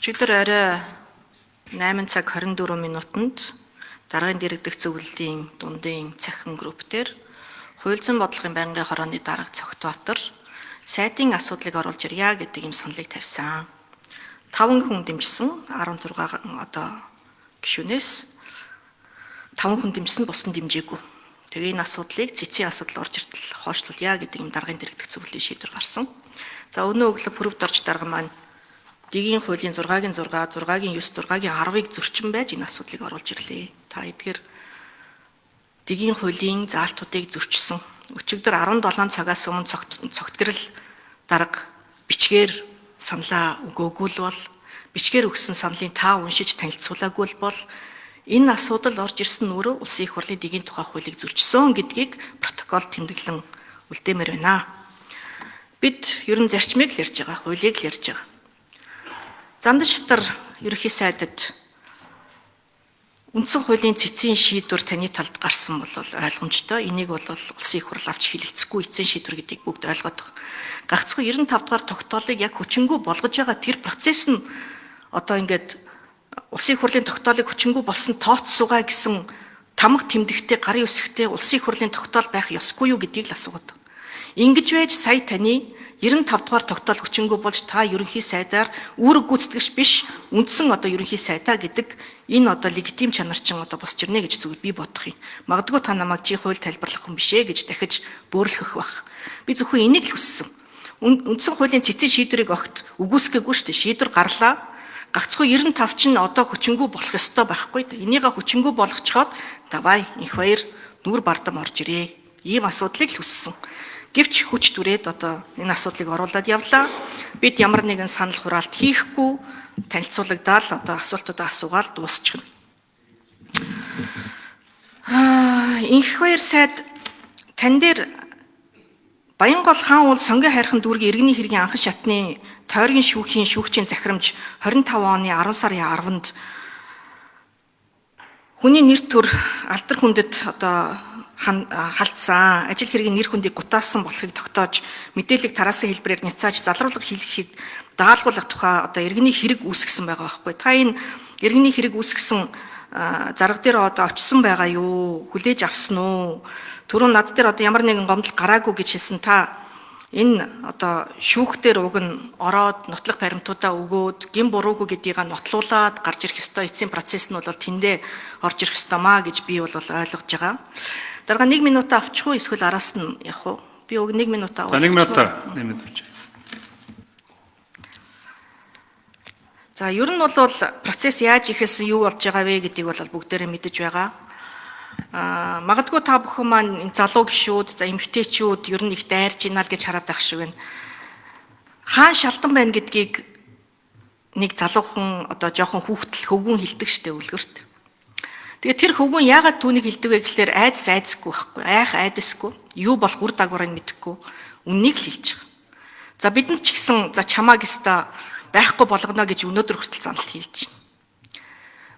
Өчигдөр арай 8 цаг 24 минутанд даргын дэргэдэх зөвлөлийн дундын цахин групп дээр хуульзан бодлогын байнгын хорооны дарга Цогтбаатар сайтын асуудлыг оруулж ирье гэдэг юм саналыг тавьсан. 5 хүн дэмжсэн 16 гишүүнээс 5 хүн дэмжсэн бусдын дэмжээгүй. Тэгээ энэ асуудлыг цэцгийн асуудал орж иртэл хойшлуулъя гэдэг юм даргын дэргэдэх зөвлөлийн шийдвэр гарсан. За өнөө өглөө пүрэвд орж дарга маань Дигийн хуулийн 6-гийн 6, 6-гийн 9, 6-гийн 10-ыг зөрчин байж энэ асуудлыг оруулж ирлээ. Та эдгээр Дигийн хуулийн заалтуудыг зөрчсөн. Өчигдөр 17 цагаас өмнө цогтгэрэл дарга бичгээр саналаа өгөөгүй л бол бичгээр өгсөн саналын та уншиж танилцуулаагүй бол энэ асуудал орж ирсэн өөрөө Улсын их хурлын Дигийн тухай хуулийг зөрчсөн гэдгийг протокол тэмдэглэн үлдээмээр байна. Бид ерөн зарчмыг л ярьж байгаа, хуулийг л ярьж байгаа. Зандан шатар ерөнхий сайдад үндсэн хуулийн цэцгийн шийдвэр таны талд гарсан бол ойлгомжтой. Энийг бол Улсын их хурл авч хилэлцэхгүй эцсийн шийдвэр гэдгийг бүгд ойлгоод байгаа. Гагцхүү 95 дугаар тогтоолыг яг хүчингү болгож байгаа тэр процесс нь одоо ингээд Улсын их хурлын тогтоолыг хүчингү болсон тооцсуугаа гэсэн тамга тэмдэгтээ гарын үсгтээ Улсын их хурлын тогтоол байх ёсгүй юу гэдгийг л асуугаад байгаа. Ингэж байж сая таны 95 дугаар тогтоол хүчингү болж та ерөнхий сайдаар үүрэг гүйцэтгэгч биш үндсэн одоо ерөнхий сайдаа гэдэг энэ одоо легитим чанар чин одоо босч ирнэ гэж зүгээр би бодох юм. Магадгүй та намайг чи хууль тайлбарлах хүн бишээ гэж дахиж бөөрөлгөх байх. Би зөвхөн энийг л хүссэн. Үндсэн хуулийн цэцгийн шийдвэрийг огт үгүйсгээгүй шүү дээ. Шийдвэр гарлаа. Гагцхүү 95 чинь одоо хүчингү болох ёстой байхгүй. Энийг хүчингү болгочихоод давай инх баяр нүур бардам орж ирээ. Ийм асуудлыг л хүссэн. Гэвч хүч дүрээд одоо энэ асуудлыг оруулаад явлаа. Бид ямар нэгэн санал хураалт хийхгүй танилцуулагдаад одоо асуултуудаа асуугаад дуусчихна. Инх баяр сайд тань дээр Баянгол хаан уул Сонгон хайрхан дүүргийн иргэний хэргийн анхан шатны тойргийн шүүхийн шүүгчийн захирамж 25 оны 10 сарын 10-нд хүний нэр төр алдар хүндэт одоо халдсан ажил хэргийн нэр хүндийг гутаасан болохыг тогтоож мэдээлэл тараасан хэлбэрээр няцааж залруулга хийлгэхийг даалгуулах тухай одоо иргэний хэрэг үүсгэсэн байгаа байхгүй. Та энэ иргэний хэрэг үүсгэсэн зарга дээр одоо очсон байгаа юу? Хүлээж авсан уу? Түрүүн над дээр одоо ямар нэгэн гомдол гараагүй гэж хэлсэн та энэ одоо шүүхтэр уг нь ороод нотлох баримтуудаа өгөөд гин буруугүй гэдгийг нотлуулад гарч ирэх ёстой эцсийн процесс нь бол тэндээ орж ирэх ёстой маа гэж би бол ойлгож байгаа. Дарга 1 минут авчих уу эсвэл араас нь явах уу? Би уг 1 минут авах. 1 минут нэмэгдүүлж. За ер нь бол процесс яаж ихэлсэн юу болж байгаа вэ гэдгийг бол бүгдээрээ мэдэж байгаа. Магадгүй та бүхэн маань залуу гишүүд, за эмэгтэйчүүд ер нь их дайрж ийна л гэж хараад байх шиг байна. Хаан шалдан байна гэдгийг нэг залуухан одоо жоохон хүүхдэл хөвгүн хэлдэг штэ үлгэрт. Тэгээ тэр хөвгүн яагаад түүнийг хэлдэг вэ гэхээр айдасгүй байхгүй, айдасгүй, юу болох үр дагаврыг мэдэхгүй, үннийг л хэлж байгаа. За бидэнд ч гэсэн за чамааг өста байхгүй болгоно гэж өнөөдөр хүртэл заналт хийлж байна.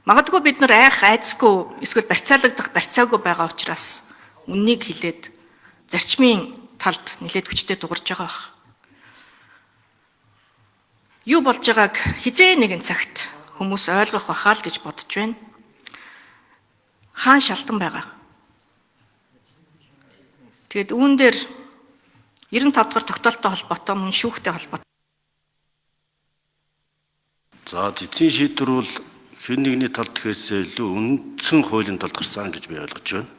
Магадгүй бид нар айдасгүй эсвэл барьцаалагдах барьцаагүй байгаа учраас үннийг хэлээд зарчмын талд нэлээд хүчтэй дугарж байгаа бах. Юу болж байгааг хизээ нэгэн цагт хүмүүс ойлгох бахаа л гэж бодож байна. Хаан шалдан байгаа. Тэгэд үүн дээр 95 дахь тогтоолтой холбоотой мөн шүүхтэй холбоотой. За цэцгийн шийдвэр бол хэн нэгний талд гэхээс илүү үндсэн хуулийн талд гарсан гэж би ойлгож байна.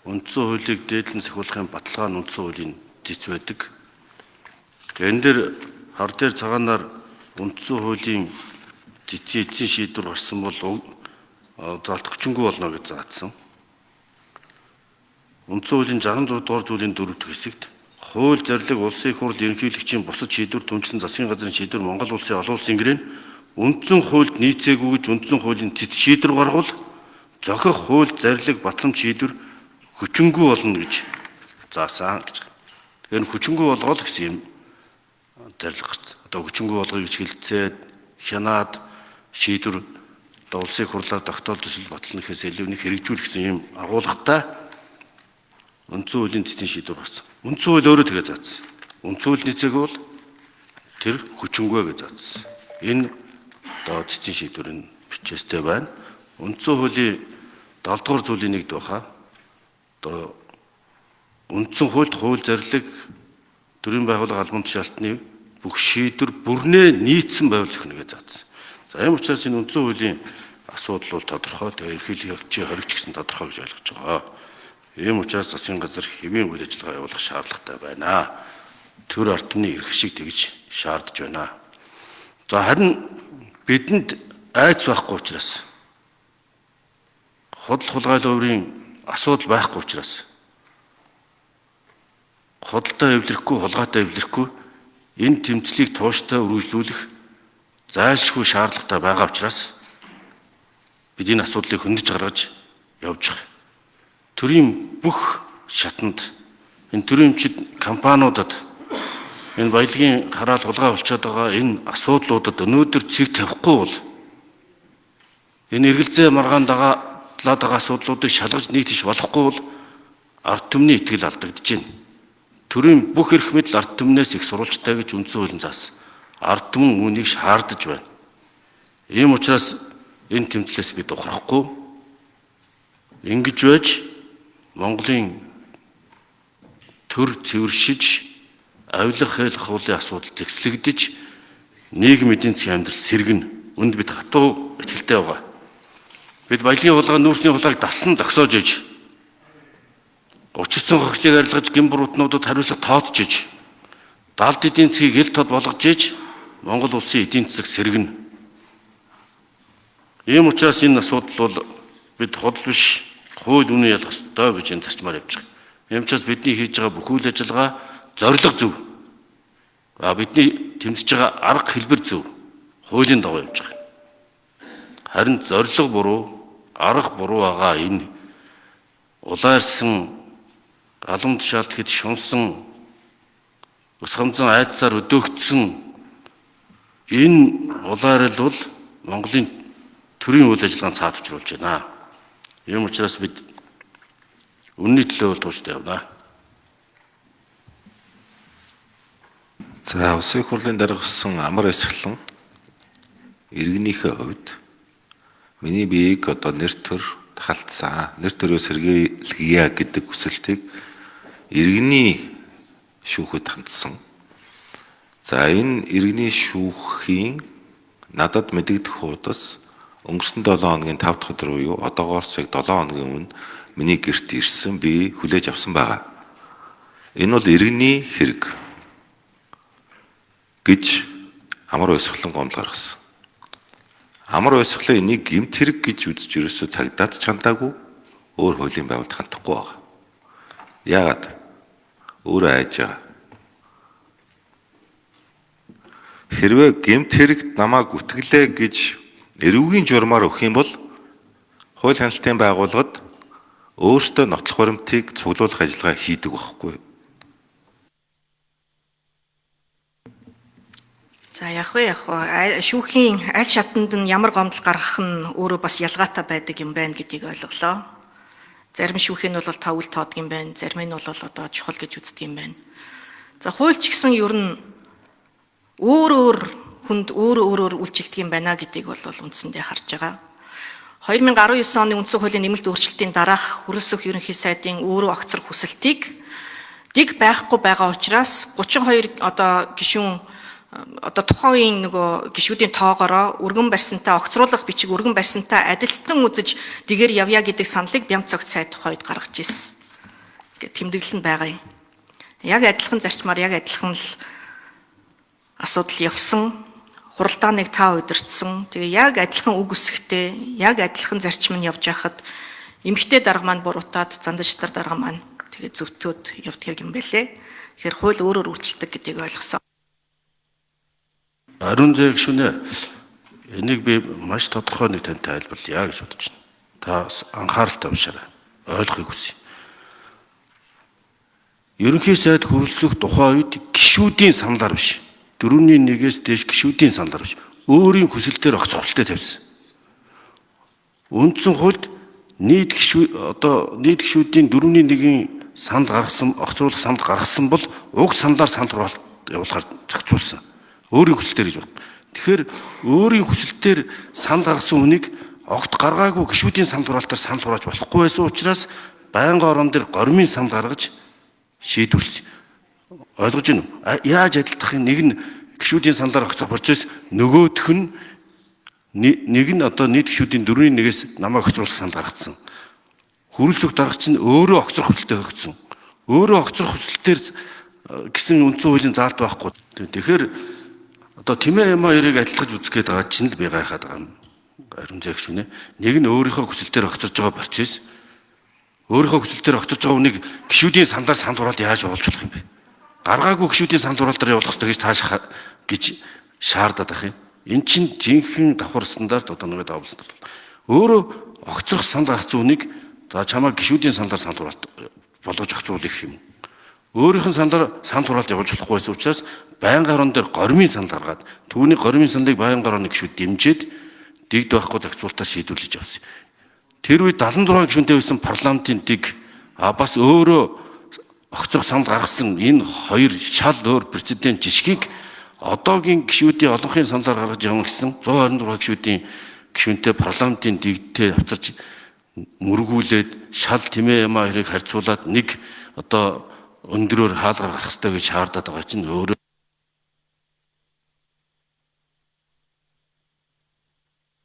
Үндсэн хуулийг дээдлэн сахиулахын баталгаа нь үндсэн хуулийн цэц байдаг. Энэ дээр хар дээр цагаанаар үндсэн хуулийн цэцгийн шийдвэр гарсан бол заалт хүчингү болно гэж заасан. Үндсэн хуулийн 66 дугаар зүйлийн 4-р хэсэгт хууль зарлиг улсын их хурл ерөнхийлөгчийн бусад шийдвэр түнчлэн засгийн газрын шийдвэр Монгол улсын олон улсын гэрээ үндсэн хуульд нийцээгүй гэж үндсэн хуулийн цэц шийдвэр гаргавал зохих хууль зарлиг батламж шийдвэр хүчингү болно гэж заасан гэж. Тэгэхээр хүчингү болгоод гэсэн юм зарлиг гарсан. Одоо хүчингү болгоё гэж хэлцээд хянаад шийдвэр одоо улсын их хурлаар тогтоол төсөл батлна гэхээс илүү нэг хэрэгжүүлэх гэсэн юм агуулгатай үндсэн хуулийн цэцгийн шийдвэр гарсан. Үндсэн хууль өөрөө тэгээ заасан. Үндсэн хууль нийцээг бол тэр хүчингү гэж заасан. Энэ одоо цэцэн шийдвэрийн бичээстэй байна. Үндсэн хуулийн 7 дугаар зүйлийн 1-д баха. Одоо үндсэн хуульд хууль зарлиг төрийн байгууллага албан тушаалтны бүх шийдвэр бүрнээ нийцсэн байвал зохино гэж заасан. За ийм учраас энэ үндсэн хуулийн асуудал бол тодорхой. Тэгээ ерөнхийлөгчийн хоригч гэсэн тодорхой гэж ойлгож байгаа. Ийм учраас засгийн газар хэвийн үйл ажиллагаа явуулах шаардлагатай байна. Төр ардны эрх шиг тэгж шаардж байна. За харин бидэнд айц байхгүй учраас худал хулгайлын хувийн асуудал байхгүй учраас худалдаа эвлэрэхгүй, хулгайтай эвлэрэхгүй энэ тэмцлийг тууштай үргэлжлүүлэх зайлшгүй шаардлагатай байгаа учраас бид энэ асуудлыг хөндөж гаргаж явж байгаа. Төрийн бүх шатанд энэ төрийн эмчид компаниудад энэ баялагын хараал хулгай болчиход байгаа энэ асуудлуудад өнөөдөр цэг тавихгүй бол энэ эргэлзээ маргаан дагаад байгаа асуудлуудыг шалгаж нийтэж болохгүй бол ард түмний итгэл алдагдаж байна. Төрийн бүх эрх мэдэл ард түмнээс их сурвалжтай гэж үндсэн хуулийн заасан. Ард түмэн үүнийг шаардаж байна. Ийм учраас энэ тэмцлээс бид ухрахгүй ингэж байж Монголын төр цэвэршиж авилах хэлэх хуулийн асуудал зэгслэгдэж нийгмийн эдийн засгийн амьдрал сэргэнэ. Үүнд бид хатуу итгэлтэй байгаа. Бид баялагын хулгай, нүүрсний хулгайг дасан зогсоож иж учирсан хохлыг арилгаж гин буруутнуудад хариуцлага тооцож иж далд эдийн засгийг ил тод болгож иж Монгол улсын эдийн засаг сэргэнэ. Ийм учраас энэ асуудал бол бид худал биш хууль үнэ ялах ёстой гэж энэ зарчмаар явж байгаа. Ийм учраас бидний хийж байгаа бүх үйл ажиллагаа зорилго зөв. Бидний тэмцэж байгаа арга хэлбэр зөв. Хуулийн дагуу явж байгаа. Харин зорилго буруу, арга буруу байгаа энэ улаарсан албан тушаалт хэд шунсан өсгөмзөн айдсаар өдөөгдсөн энэ улаарл бол Монголын төрийн үйл ажиллагаанд цаад учруулж байна. Ийм учраас бид үнний төлөө тууштай явна. За улсын хурлын даргасан амар эсгэлэн иргэнийхээ хувьд миний биеийг одоо нэр төр халтсан, нэр төрөө сэргийлгийа гэдэг хүсэлтийг иргэний шүүхэд хандсан. За энэ иргэний шүүхийн надад мэдэгдэх хуудас өнгөрсөн 7 хоногийн 5 дахь өдөр буюу одоогоос яг 7 хоногийн өмнө миний гэрт ирсэн, би хүлээж авсан байгаа. Энэ бол иргэний хэрэг гэж амар уйсгалан гомдол гаргасан. Амар уйсгалан энийг гэмт хэрэг гэж үзэж ерөөсөө цагдаад чандаагүй өөр хуулийн байгууллагад хандахгүй байгаа. Яагаад? Өөрөө айж байгаа. Хэрвээ гэмт хэрэгт намаа гүтгэлээ гэж эрүүгийн журмаар өгөх юм бол хууль хяналтын байгууллагад өөртөө нотлох баримтыг цуглуулах ажиллагаа хийдэг байхгүй. За яг вэ шүүхийн аль шатанд нь ямар гомдол гаргах нь өөрөө бас ялгаатай байдаг юм байна гэдгийг ойлголоо. Зарим шүүхийн нь бол тавл тоодог юм байна, зарим нь бол одоо чухал гэж үздэг юм байна. За хууль ч гэсэн ер нь өөр хүнд өөр үйлчилдэг юм байна гэдгийг бол үндсэндээ харж байгаа. 2019 оны үндсэн хуулийн нэмэлт өөрчлөлтийн дараах хөрөлсөх ерөнхий сайдын өөрөө огцрох хүсэлтийг дэг байхгүй байгаа учраас 32 одоо гишүүн одоо тухайн үеийн нөгөө гишүүдийн тоогоороо өргөн барьсантай огцруулах бичиг өргөн барьсантай адилтан үзэж дэгээр явъя гэдэг саналыг Бямц цогц сайд тухайд гаргаж ирсэн. Ингээд тэмдэглэл нь байгаа юм. Яг адилхан зарчмаар яг адилхан л асуудал явсан. Хуралдааныг та удирдсан. Тэгээ яг адилхан үг өсгөхтэй, яг адилхан зарчим нь явж байхад эмгтэй дарга маань буруутаад зандажтар дарга маань тэгээ зөвтгөөд явдаг юм байлээ. Тэгэхээр хууль өөрөөр үйлчлдэг гэдгийг ойлгосон. Ариун зээг шүнэ энийг би маш тодорхой нэг танд тайлбарлая гэж бодож байна. Та анхааралтай уншаарай. Ойлгохыг хүсье. Ерөнхий сайд хөрөлсөх тухайн үед гишүүдийн саналаар биш. 4-1-ээс дээш гишүүдийн саналаар биш. Өөрийн хүсэлтээр огцхолтой тавьсан. Үндсэн хуульд нийт гишүүдийн 4-1-ийн санал гаргасан, огцруулах санал гаргасан бол уг саналаар санал явуулахаар зохицуулсан. Өөрийн хүсэлтээр гэж байна. Тэгэхээр өөрийн хүсэлтээр санал гаргасан хүнийг огт гаргаагүй гишүүдийн санал хураалтаар санал хурааж болохгүй байсан учраас байнгын орон дээр гормын санал гаргаж шийдвэрлсэн. Ойлгож байна уу? Яаж адилтахын нэг нь гишүүдийн саналаар огцох процесс, нөгөөх нь нэг нь одоо нийт гишүүдийн 4-1-ээс намайг огцруулах санал гаргацсан. Хүрэлцэх дарга чинь өөрөө огцрох хүсэлтэй өгсөн. Өөрөө огцрох хүсэлтээр гэсэн үндсэн хуулийн заалт байхгүй. Тэгэхээр одоо Тэмээ Яма-2-ыг адилтгаж үзэх гээд байгаа чинь л би гайхаад байгаа юм. Ариун зай гишүүнэ. Нэг нь өөрийнхөө хүсэлтээр огцорж байгаа процесс. Өөрийнхөө хүсэлтээр огцорж байгаа үнийг гишүүдийн саналаар санал хураалт яаж явуулж болох юм бэ? Гаргаагүй гишүүдийн санал хураалтаар явуулах хэрэгтэй гэж тааш гэж шаардаад ах юм. Эн чинь жинхэнэ давхар стандарт одоо нэг давал стандарт. Өөрөө огцрох санал гаргасан үнийг за чамаа гишүүдийн саналаар санал хураалт болгож огцруулах гэх юм. Өөрийнх нь саналаар санал хураалт явуулж болохгүй байсан учраас байнгын орон дээр гормын санал гаргаад түүний гормын саналыг байнгын орны гишүүд дэмжиж дэгд байхгүй зохицуулалтаар шийдвэрлэж авсан. Тэр үед 76 гишүүнтэй байсан парламентын дэг бас өөрөө огцрох санал гаргасан энэ хоёр шал өөр прецедент жишгийг одоогийн гишүүдийн олонхын саналаар гаргаж явна гэсэн 126 гишүүнтэй парламентын дэгдтэй авчирч мөргүүлээд шал Тэмээ Яма-2-ыг харьцуулаад нэг одоо өндрөөр хаалгаар гарах хэрэгтэй гэж шаардаад байгаа чинь өөрөө